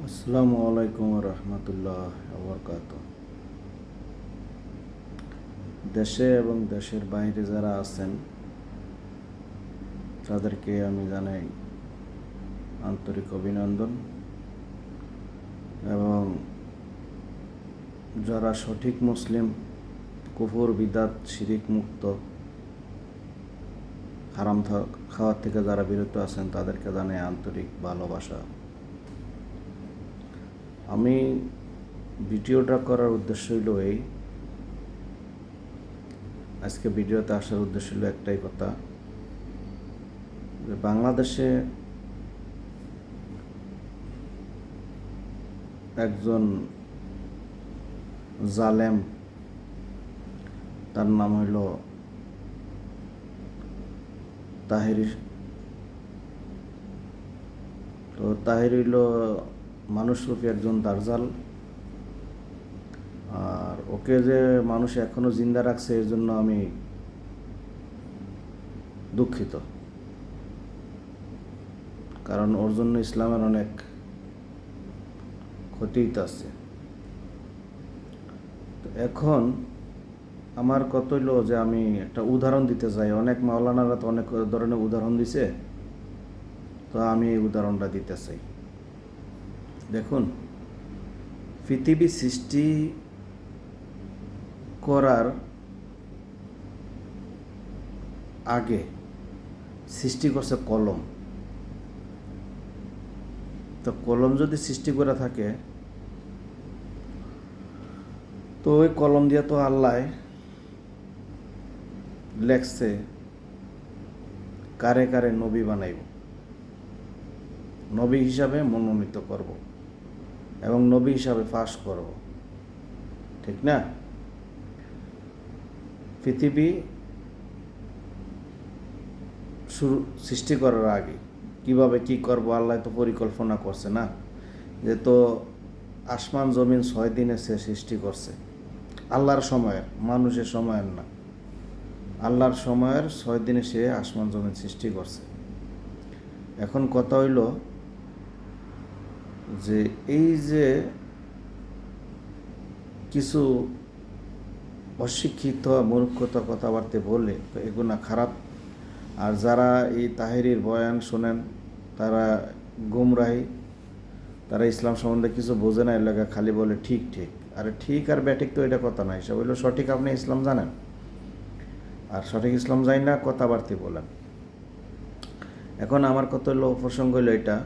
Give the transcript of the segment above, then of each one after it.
আসসালামু আলাইকুম রহমতুল্লাহ বরকাত। দেশে এবং দেশের বাইরে যারা আছেন তাদেরকে আমি জানাই আন্তরিক অভিনন্দন, এবং যারা সঠিক মুসলিম, কুফর বিদাত শিরিক মুক্ত, হারাম খাওয়ার থেকে যারা বিরত আছেন তাদেরকে জানাই আন্তরিক ভালোবাসা। আমি ভিডিওটা করার উদ্দেশ্য হইল এই, আজকে ভিডিওতে আসার উদ্দেশ্য হলো একটাই কথা, যে বাংলাদেশে একজন জালেম, তার নাম হইল তাহের। তো তাহের হইল মানুষরূপী একজন দার্জাল, আর ওকে যে মানুষ এখনো জিন্দা রাখছে এর জন্য আমি দুঃখিত, কারণ ওর জন্য ইসলামের অনেক ক্ষতি আছে। তো এখন আমার কথা হইল যে আমি একটা উদাহরণ দিতে চাই। অনেক মাওলানারা তো অনেক ধরনের উদাহরণ দিছে, তো আমি এই উদাহরণটা দিতে চাই। দেখুন, পৃথিবী সৃষ্টি করার আগে সৃষ্টি করছে কলম। তো কলম যদি সৃষ্টি করে থাকে, তো ওই কলম দিয়ে তো আল্লাহ লেখছে কারে কারে নবী বানাইব, নবী হিসাবে মনোনীত করব এবং নবী হিসাবে ফাঁস করব, ঠিক না? পৃথিবী সৃষ্টি করার আগে কিভাবে কি করব আল্লাহ তো পরিকল্পনা করছে না, যে তো আসমান জমিন 6 দিনে সে সৃষ্টি করছে। আল্লাহর সময়ের, মানুষের সময়ের না, আল্লাহর সময়ের 6 দিনে সে আসমান জমিন সৃষ্টি করছে। এখন কথা হইল যে এই যে কিছু অশিক্ষিত মূর্খতা কথাবার্তা বলে, তো এগুলো খারাপ। আর যারা এই তাহেরির বয়ান শোনেন তারা গুমরাহি, তারা ইসলাম সম্বন্ধে কিছু বোঝে না, এলাকা খালি বলে ঠিক ঠিক। আরে ঠিক আর ব্যাঠিক তো এটা কথা নাই, সব হইলো সঠিক। আপনি ইসলাম জানেন আর সঠিক ইসলাম জানি না কথাবার্তা বলেন। এখন আমার কথা হইলো, প্রসঙ্গ হইলো এটা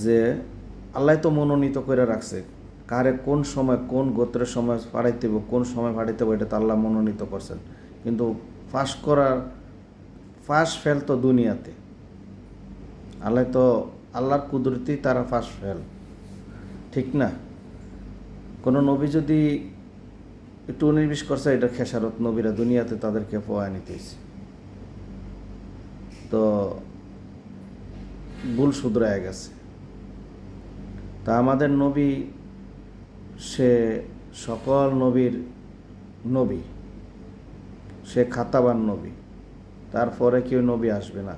যে আল্লাহ তো মনোনীত করে রাখছে কারে কোন সময় কোন গোত্রের সময় পাঠাইতে হবে, কোন সময় পাঠাইতে হবে, এটা তো আল্লাহ মনোনীত করছেন। কিন্তু ফাঁস ফেল তো দুনিয়াতে আল্লাহ তো, আল্লাহর কুদরতি তারা ফাঁস ফেল, ঠিক না? কোনো নবী যদি একটু উনিশ করছে, এটা খেসারত, নবীরা দুনিয়াতে তাদেরকে পোয়া নিতেছে, তো ভুল শুধরায় গেছে। তা আমাদের নবী, সে সকল নবীর নবী, সে খাতাবান নবী, তারপরে কেউ নবী আসবে না।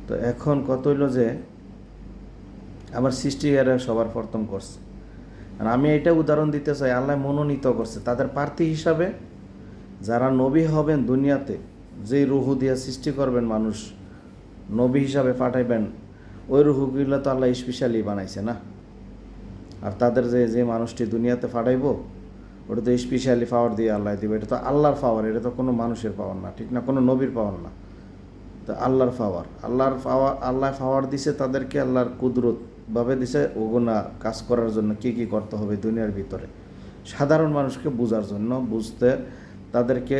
তো এখন কত হইল যে আমার সৃষ্টিকারে সবার প্রথম করছে, আর আমি এটা উদাহরণ দিতে চাই, আল্লাহ মনোনীত করছে তাদের প্রার্থী হিসাবে যারা নবী হবেন দুনিয়াতে, যেই রুহু দিয়ে সৃষ্টি করবেন মানুষ, নবী হিসাবে পাঠাইবেন, ওই রুহুগুলো তো আল্লাহ স্পেশালি বানাইছে না। আর তাদের যে মানুষটি দুনিয়াতে পাঠাইব, ওটা তো স্পেশালি পাওয়ার দিয়ে আল্লাহ দিবে। এটা তো আল্লাহর পাওয়ার, এটা তো কোনো মানুষের পাওয়ার না, ঠিক না? কোনো নবীর পাওয়ার না, তো আল্লাহর পাওয়ার। আল্লাহ পাওয়ার দিছে তাদেরকে, আল্লাহর কুদরতভাবে দিছে ওগুনা কাজ করার জন্য। কি কি করতে হবে দুনিয়ার ভিতরে সাধারণ মানুষকে বোঝার জন্য, বুঝতে তাদেরকে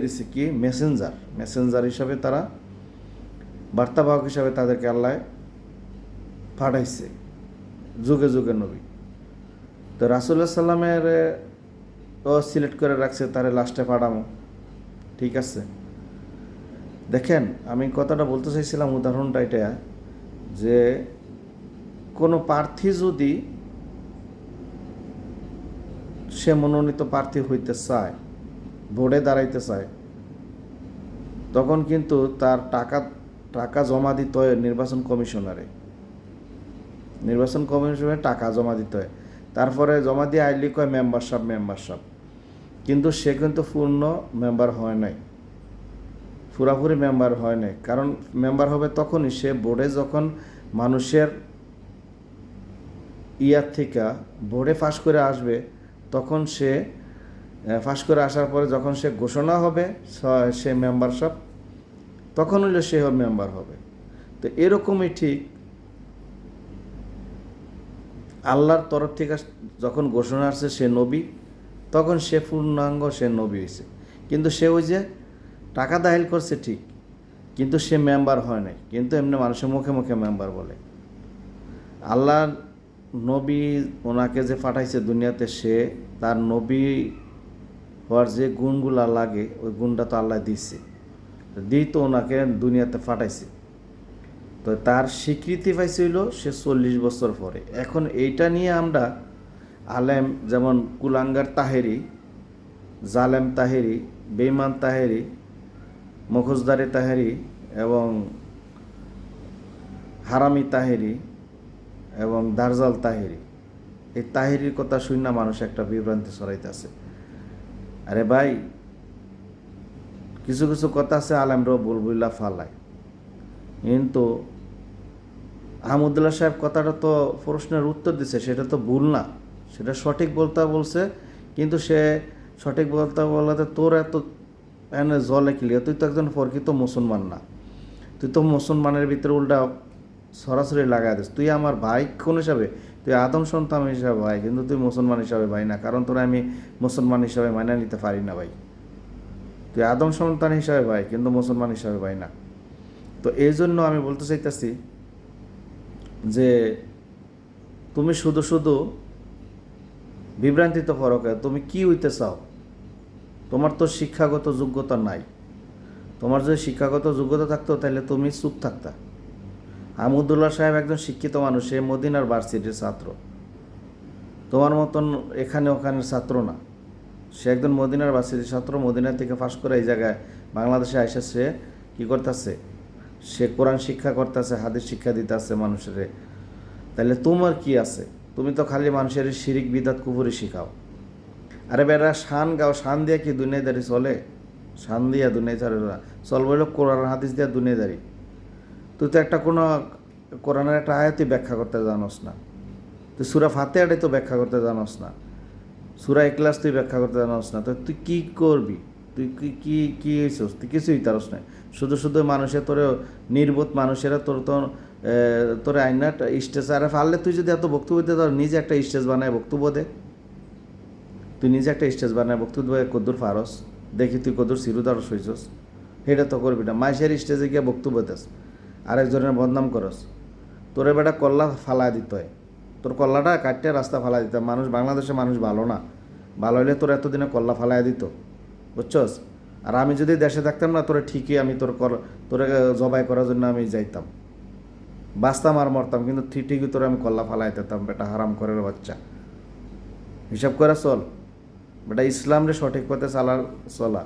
দিছে কি, মেসেঞ্জার হিসাবে, তারা বার্তাবাহক হিসাবে তাদেরকে আল্লাহ পাঠাইছে, যুগে যুগে নবী। তো রাসূলুল্লাহ সাল্লামের ও সিলেক্ট করে রাখছে তারে লাস্টে পাঠামো, ঠিক আছে? দেখেন, আমি কথাটা বলতে চাইছিলাম, উদাহরণটা এটা যে কোনো প্রার্থী যদি সে মনোনীত প্রার্থী হইতে চায়, ভোটে দাঁড়াইতে চায়, তখন কিন্তু তার টাকা জমা দিতে হয় নির্বাচন কমিশনারে। নির্বাচন কমিশনে টাকা জমা দিতে হয়, তারপরে জমা দিয়ে আইলি কয় মেম্বারশিপ, কিন্তু সে কিন্তু পূর্ণ মেম্বার হয় নাই, পুরাপুরি মেম্বার হয় নাই। কারণ মেম্বার হবে তখনই সে বোর্ডে যখন মানুষের ইয়ার থেকে বোর্ডে পাস করে আসবে, তখন সে পাস করে আসার পরে যখন সে ঘোষণা হবে সে মেম্বারশিপ, তখন হইলে সে মেম্বার হবে। তো এরকমই ঠিক আল্লাহর তরফ থেকে যখন ঘোষণা আসছে সে নবী, তখন সে পূর্ণাঙ্গ সে নবী হয়েছে। কিন্তু সে ওই যে টাকা দাখিল করছে ঠিক, কিন্তু সে মেম্বার হয় নাই, কিন্তু এমনি মানুষের মুখে মুখে মেম্বার বলে। আল্লাহ নবী ওনাকে যে পাঠাইছে দুনিয়াতে, সে তার নবী হওয়ার যে গুণগুলা লাগে ওই গুণটা তো আল্লাহ দিচ্ছে, দিই তো ওনাকে দুনিয়াতে পাঠাইছে। তো তার স্বীকৃতি পাইছিল সে 40 বছর পরে। এখন এইটা নিয়ে আমরা আলেম যেমন কুলাঙ্গার তাহেরি, জালেম তাহেরি, বেঈমান তাহেরি, মুখোশধারী তাহেরি এবং হারামি তাহেরি এবং দারজাল তাহেরি, এই তাহেরির কথা শুনে না মানুষ একটা বিভ্রান্তি ছড়াইতেছে। আরে ভাই, কিছু কিছু কথা আছে আলেমরাও বুলবুল্লা ফালায়, কিন্তু আহমদুল্লাহ সাহেব কথাটা তো প্রশ্নের উত্তর দিছে, সেটা তো ভুল না, সেটা সঠিক বলতে বলছে। কিন্তু সে সঠিক বলাতে তোর এত এনে জলে কিলিয়া, তুই তো একজন প্রকৃত মুসলমান না, তুই তো মুসলমানের ভিতরে উল্টা সরাসরি লাগাই দিস। তুই আমার ভাই কোন হিসাবে? তুই আদম সন্তান হিসাবে ভাই, কিন্তু তুই মুসলমান হিসাবে ভাই না, কারণ তোরা আমি মুসলমান হিসাবে মাইনা নিতে পারি না ভাই। তুই আদম সন্তান হিসাবে ভাই, কিন্তু মুসলমান হিসাবে ভাই না। তো এই জন্য আমি বলতে চাইতেছি যে তুমি শুধু শুধু বিভ্রান্তিত ফরকে তুমি কি হইতে চাও? তোমার তো শিক্ষাগত যোগ্যতা নাই। তোমার যদি শিক্ষাগত যোগ্যতা থাকতো তাহলে তুমি চুপ থাকতা। আহমদুল্লাহ সাহেব একজন শিক্ষিত মানুষ, সে মদিনার ভার্সিটির ছাত্র, তোমার মতন এখানে ওখানের ছাত্র না। সে একজন মদিনার ভার্সিটির ছাত্র, মদিনা থেকে পাশ করে এই জায়গায় বাংলাদেশে এসে সে কী করতেছে? সে কোরআন শিক্ষা করতেছে, হাদিস শিক্ষা দিতেছে মানুষের। তাহলে তোমার কি আছে? তুমি তো খালি মানুষের শিরিক বিদাত কুফুরি শিখাও। আরে বেড়া শান গাও, শান দিয়া কি দুনিয়াদারি চলে? শান দিয়া দুনিয়াদারি চলবে হলো কোরআন হাদিস দিয়া দুনিয়াদারি। তুই তো একটা কোনো কোরআনের একটা আয়াতই ব্যাখ্যা করতে জানোস না, তুই সূরা ফাতিহাটাই তো ব্যাখ্যা করতে জানোস না, সূরা ইখলাস তুই ব্যাখ্যা করতে জানোস না, তো তুই কী করবি? তুই কি হয়েছিস? তুই কিছুই তারস না। শুধু শুধু মানুষের তোরে নির্বোধ মানুষেরা তোর আইনা স্টেজ আরে ফাললে, তুই যদি এত বক্তব্য দিতে তোর নিজে একটা স্টেজ বানায় বক্তব্য দে। তুই নিজে একটা স্টেজ বানায় বক্তব্য কদ্দুর ফারস, দেখি তুই কদ্দুর সিরুদারস হইছস। সেটা তো করবি না, মাইসের স্টেজে গিয়ে বক্তব্য দেস, আরেকজনের বদনাম করস। তোরে বেটা কল্লা ফালাই দিতে হয়, তোর কল্লাটা কাটতে রাস্তা ফালাই দিতে। মানুষ, বাংলাদেশে মানুষ ভালো না, ভালো হইলে তোর এতদিনে কল্লা ফালাই দিত, বুঝছস? আর আমি যদি দেশে থাকতাম না, তোরে ঠিকই আমি তোরে জবাই করার জন্য আমি যাইতাম, বাঁচতাম আর মরতাম, কিন্তু ঠিকই তোরে আমি কল্লা ফালাই দিতাম। বেটা হারাম করে বাচ্চা, হিসাব করে চল বেটা, ইসলাম রে সঠিক পথে চলা।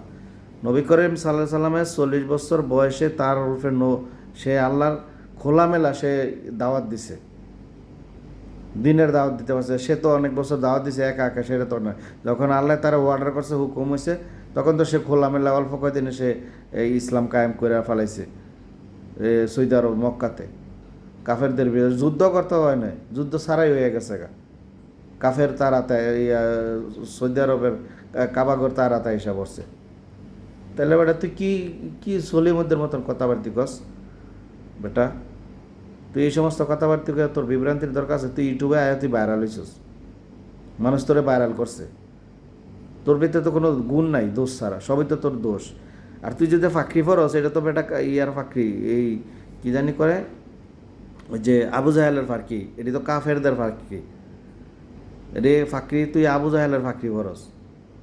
নবী করিম সাল্লাল্লাহু আলাইহি সাল্লামের 40 বছর বয়সে তার রূপে সে আল্লাহর খোলামেলা সে দাওয়াত দিছে, দিনের দাওয়াত দিতে পারছে। সে তো অনেক বছর দাওয়াত দিছে একা একা, সেটা তো নয়। যখন আল্লাহ তারা অর্ডার করছে, হুকুম হয়েছে, তখন তো সে খোলামেলা অল্প কয়েকদিনে সে এই ইসলাম কায়েম করে ফেলাইছে সৌদি আরব মক্কাতে। কাফেরদের বিরুদ্ধে যুদ্ধ করতে হয় না, যুদ্ধ ছাড়াই হয়ে গেছে গা। কাফের তারাতে সৌদি আরবের কাবাগর তারাতে এসে পড়ছে। তাহলে বেটা তুই কি সলিমদের মতন কথাবার্তি কস বেটা? তুই এই সমস্ত কথাবার্তি তোর বিভ্রান্তির দরকার আছে? তুই ইউটিউবে আয়া তুই ভাইরাল হয়েছিস, মানুষ তোরে ভাইরাল করছে, তোর ভিতরে তো কোনো গুণ নাই, দোষ ছাড়া সবই তো তোর দোষ। আর তুই যদি ফাঁকরি ফরস, এটা তো বেটা ইয়ার ফাঁকরি, এই কি জানি করে ওই যে আবু জাহেলের ফাঁকি, এটি তো কাফেরদের ফাঁকি রে ফাঁকরি। তুই আবু জাহেলের ফাঁকরি ফরস,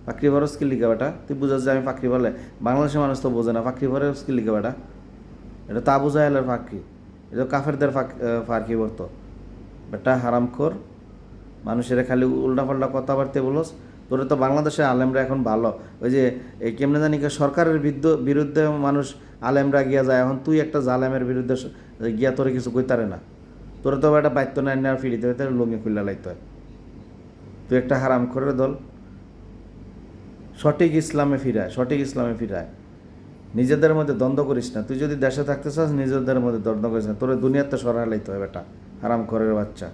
ফাঁকরি ফরস কি লিখে বেটা? তুই বুঝাস যে আমি ফাঁকরি বলে? বাংলাদেশের মানুষ তো বোঝে না ফাঁকরি ফরস কি লিখে বেটা। এটা তো আবু জাহেলের ফাঁকি, এটা কাফেরদের ফাঁকি বলতো। বেটা হারামখোর, মানুষের খালি উল্টাপাল্টা কথাবার্তা বলোস। তোরে তো বাংলাদেশের আলেমরা এখন ভালো, ওই যে এই কেমনে জানি সরকারের বিরুদ্ধে মানুষ আলেমরা গিয়া যায়, এখন তুই একটা জালেমের বিরুদ্ধে গিয়া তোরে কিছু কইতারে না। তোর তো একটা বাধ্য না আর ফিরিতে হইতে লুঙ্গি খুললা লাইতে হয়। তুই একটা হারাম করে দল, সঠিক ইসলামে ফিরায়। নিজেদের মধ্যে দ্বন্দ্ব করিস না। তুই যদি দেশে থাকতে চাস নিজেদের মধ্যে দ্বন্দ্ব করিস না। তোর দুনিয়াতে সরাই লাইতে হয় বেটা, হারাম ঘরের বাচ্চা।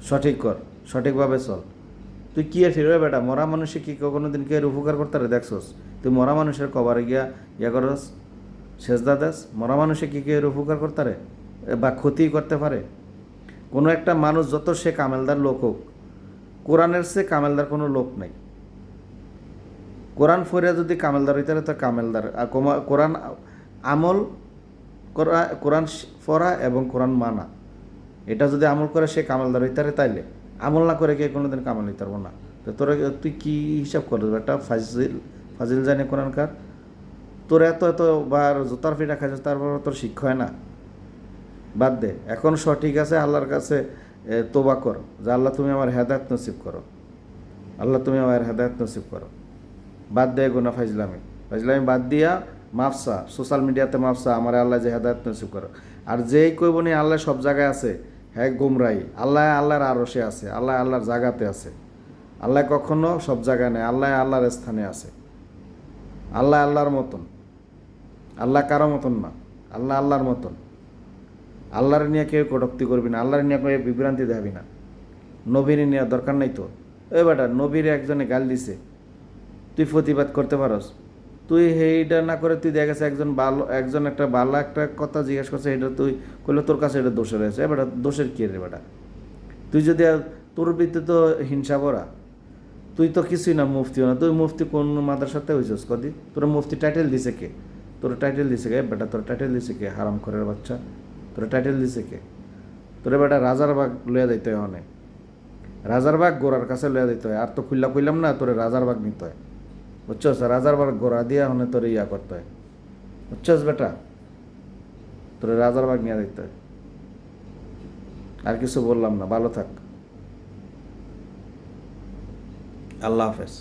সঠিক কর, সঠিকভাবে চল। তুই কি ফিরবে বেটা? মরা মানুষে কি কোনো দিন কে উপকার করতে রে দেখছস? তুই মরা মানুষের কবারে গিয়া করস, সেজদা দেস? মরা মানুষে কি কে উপকার করতে রে বা ক্ষতি করতে পারে? কোনো একটা মানুষ যত সে কামেলদার লোক হোক, কোরআনের সে কামেলদার কোনো লোক নাই। কোরআন ফরিয়া যদি কামেলদার হইতে তো কামেলদার। আর কোরআন আমল করা, কোরআন পড়া এবং কোরআন মানা, এটা যদি আমল করে সে কামেলদার হইতে তাইলে আমল না করে কে কোনোদিন কামাল হইতে পারবো না। তো তোরা তুই কী হিসাব করবি একটা ফাজিল জানে কোরআনকার? তোর এত বার জোতার ফিটা খাইছিস, তারপর তোর শিক্ষা হয় না? বাদ দে, এখন সঠিক আছে আল্লাহর কাছে তোবা কর যে আল্লাহ তুমি আমার হেদায়েত নসিব করো, আল্লাহ তুমি আমার হেদায়েত নসিব করো। বাদ দে গুনা ফাজলামি বাদ দিয়া মাফসা, সোশ্যাল মিডিয়াতে মাফসা আমার আল্লাহ যে হেদায়েত নসিব করো। আর যেই কইব নি আল্লাহ সব জায়গায় আছে, হ্যাঁ গুমরাই। আল্লাহর আরশে আছে, আল্লাহর জায়গাতে আছে। আল্লাহ কখনো সব জায়গায় নেই, আল্লাহর স্থানে আছে। আল্লাহর মতন, আল্লাহ কারো মতন না, আল্লাহর মতন। আল্লাহর নিয়ে কেউ কটুক্তি করবি না, আল্লাহর নিয়ে কেউ বিভ্রান্তি দেখাবি না। নবীর নিয়ে দরকার নাই তো। এই বেটা, নবীর একজনে গাল দিছে, তুই প্রতিবাদ করতে পারস? তুই সেইটা না করে তুই দেখা গেছে একজন একটা ভালো একটা কথা জিজ্ঞেস করছে, এটা তুই করলে তোর কাছে এটা দোষের হয়েছে। বেটা দোষের কী রে বেটা? তুই যদি তোর ভিতরে তো হিংসা ভরা, তুই তো কিছুই না, মুফতিও না। তুই মুফতি কোন মাদ্রাসাতে হয়েছিস কদি? তোর মুফতি টাইটেল দিছে কে? তোর টাইটেল দিছে কে বেটা? তোর টাইটেল দিছে কে? হারাম খরের বাচ্চা, তোর টাইটেল দিছে কে? তোরে বেটা রাজার বাগ লইয়া দিতে হয় অনেক, রাজার বাগ গোড়ার কাছে লইয়া দিতে হয়। আর তো কইলাম না তোরে রাজার বাগ নিতে হয়, বুঝছস? রাজার বাগ গোড়া দিয়া হনে তোরে ইয়া করতে হয়, বুঝছস বেটা? তোরে রাজার বাগ নিয়ে দিতে হয়। আর কিছু বললাম না, ভালো থাক, আল্লাহ হাফেজ।